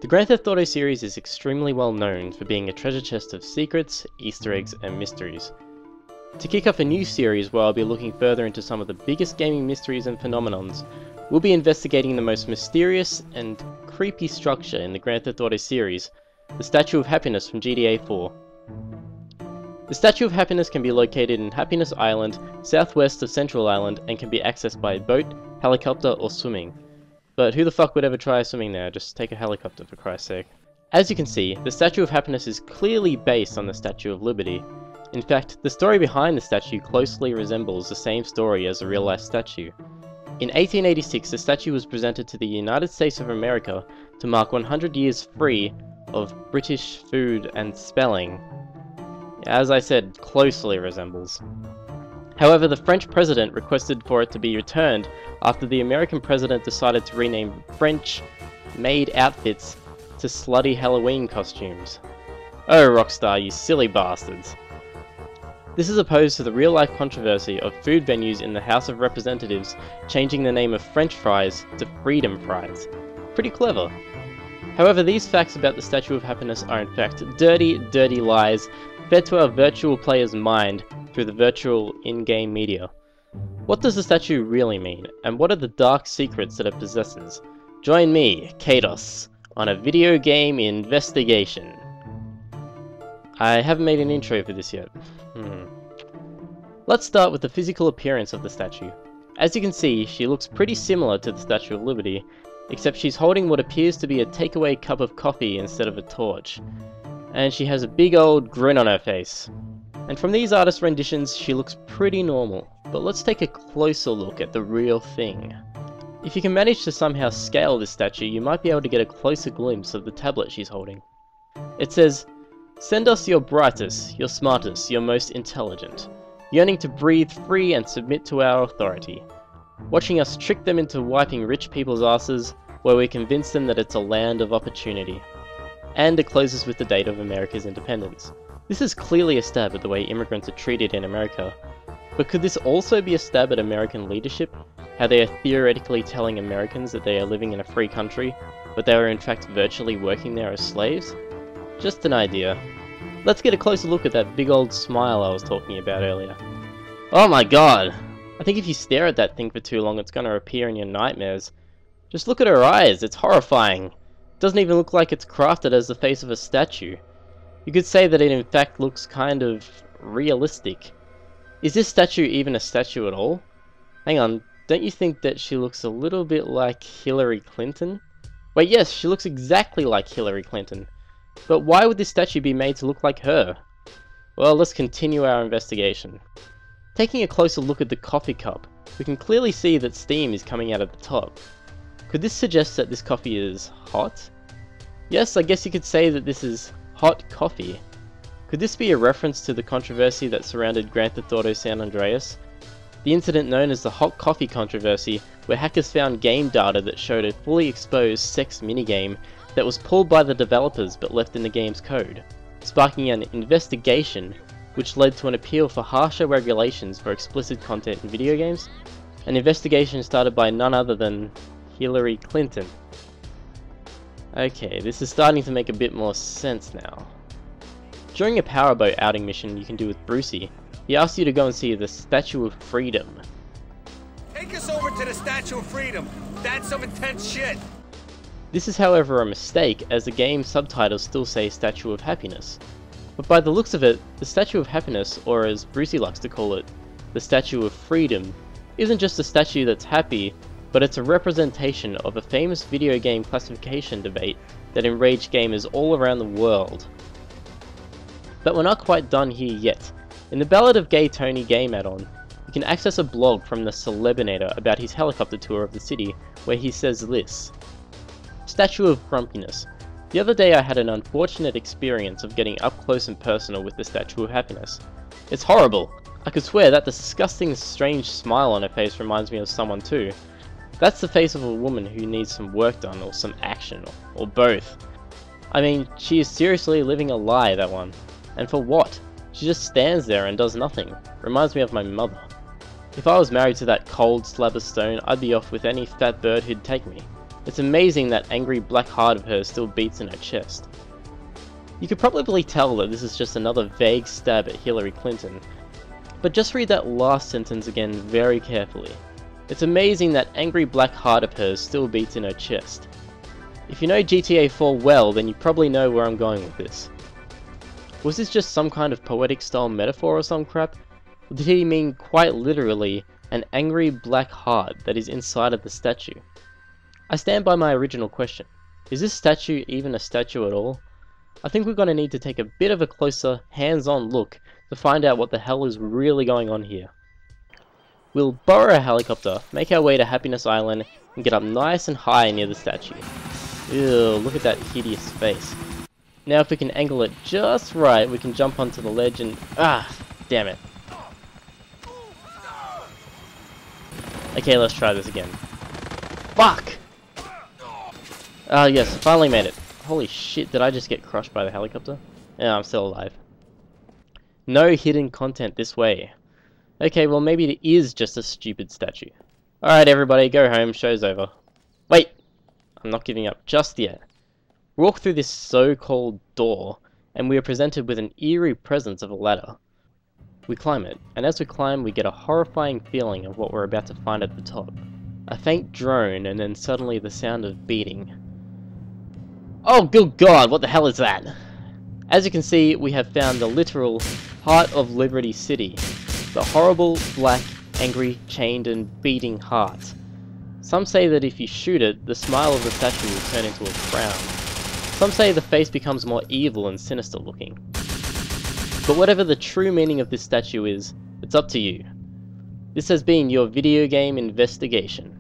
The Grand Theft Auto series is extremely well known for being a treasure chest of secrets, Easter eggs, and mysteries. To kick off a new series where I'll be looking further into some of the biggest gaming mysteries and phenomenons, we'll be investigating the most mysterious and creepy structure in the Grand Theft Auto series, the Statue of Happiness from GTA 4. The Statue of Happiness can be located in Happiness Island, southwest of Central Island, and can be accessed by boat, helicopter, or swimming. But who the fuck would ever try swimming there? Just take a helicopter for Christ's sake. As you can see, the Statue of Happiness is clearly based on the Statue of Liberty. In fact, the story behind the statue closely resembles the same story as a real-life statue. In 1886, the statue was presented to the United States of America to mark 100 years free of British food and spelling. As I said, closely resembles. However, the French president requested for it to be returned after the American president decided to rename French-made outfits to slutty Halloween costumes. Oh, Rockstar, you silly bastards. This is opposed to the real-life controversy of food venues in the House of Representatives changing the name of French fries to Freedom Fries. Pretty clever. However, these facts about the Statue of Happiness are in fact dirty, dirty lies fed to our virtual player's mind through the virtual in-game media. What does the statue really mean, and what are the dark secrets that it possesses? Join me, Kados, on a video game investigation. I haven't made an intro for this yet. Let's start with the physical appearance of the statue. As you can see, she looks pretty similar to the Statue of Liberty, except she's holding what appears to be a takeaway cup of coffee instead of a torch. And she has a big old grin on her face. And from these artist renditions, she looks pretty normal. But let's take a closer look at the real thing. If you can manage to somehow scale this statue, you might be able to get a closer glimpse of the tablet she's holding. It says, "Send us your brightest, your smartest, your most intelligent, yearning to breathe free and submit to our authority, watching us trick them into wiping rich people's asses, where we convince them that it's a land of opportunity." And it closes with the date of America's independence. This is clearly a stab at the way immigrants are treated in America, but could this also be a stab at American leadership? How they are theoretically telling Americans that they are living in a free country, but they are in fact virtually working there as slaves? Just an idea. Let's get a closer look at that big old smile I was talking about earlier. Oh my god! I think if you stare at that thing for too long, it's gonna appear in your nightmares. Just look at her eyes, it's horrifying. It doesn't even look like it's crafted as the face of a statue. You could say that it in fact looks kind of realistic. Is this statue even a statue at all? Hang on, don't you think that she looks a little bit like Hillary Clinton? Wait, yes, she looks exactly like Hillary Clinton. But why would this statue be made to look like her? Well, let's continue our investigation. Taking a closer look at the coffee cup, we can clearly see that steam is coming out of the top. Could this suggest that this coffee is hot? Yes, I guess you could say that this is hot coffee. Could this be a reference to the controversy that surrounded Grand Theft Auto San Andreas? The incident known as the hot coffee controversy, where hackers found game data that showed a fully exposed sex minigame that was pulled by the developers but left in the game's code, sparking an investigation which led to an appeal for harsher regulations for explicit content in video games. An investigation started by none other than Hillary Clinton. Okay, this is starting to make a bit more sense now. During a powerboat outing mission you can do with Brucey, he asks you to go and see the Statue of Freedom. Take us over to the Statue of Freedom. That's some intense shit. This is however a mistake, as the game's subtitles still say Statue of Happiness. But by the looks of it, the Statue of Happiness, or as Brucey likes to call it, the Statue of Freedom, isn't just a statue that's happy, but it's a representation of a famous video game classification debate that enraged gamers all around the world. But we're not quite done here yet. In the Ballad of Gay Tony game add-on, you can access a blog from the Celebinator about his helicopter tour of the city, where he says this: "Statue of Grumpiness. The other day I had an unfortunate experience of getting up close and personal with the Statue of Happiness. It's horrible. I could swear that disgusting strange smile on her face reminds me of someone too. That's the face of a woman who needs some work done or some action, or both. I mean, she is seriously living a lie, that one. And for what? She just stands there and does nothing. Reminds me of my mother. If I was married to that cold slab of stone, I'd be off with any fat bird who'd take me. It's amazing that angry black heart of hers still beats in her chest. You could probably tell that this is just another vague stab at Hillary Clinton, but just read that last sentence again very carefully. It's amazing that angry black heart of hers still beats in her chest. If you know GTA 4 well, then you probably know where I'm going with this. Was this just some kind of poetic style metaphor or some crap? Or did he mean quite literally an angry black heart that is inside of the statue? I stand by my original question. Is this statue even a statue at all? I think we're going to need to take a bit of a closer, hands-on look to find out what the hell is really going on here. We'll borrow a helicopter, make our way to Happiness Island, and get up nice and high near the statue. Ew, look at that hideous face. Now if we can angle it just right, we can jump onto the ledge and... ah, damn it. Okay, let's try this again. Fuck! Ah, yes, finally made it. Holy shit, did I just get crushed by the helicopter? Yeah, I'm still alive. No hidden content this way. Okay, well maybe it is just a stupid statue. Alright everybody, go home, show's over. Wait! I'm not giving up just yet. We walk through this so-called door, and we are presented with an eerie presence of a ladder. We climb it, and as we climb we get a horrifying feeling of what we're about to find at the top. A faint drone, and then suddenly the sound of beating. Oh good god, what the hell is that? As you can see, we have found the literal heart of Liberty City. The horrible, black, angry, chained and beating heart. Some say that if you shoot it, the smile of the statue will turn into a frown. Some say the face becomes more evil and sinister looking. But whatever the true meaning of this statue is, it's up to you. This has been your video game investigation.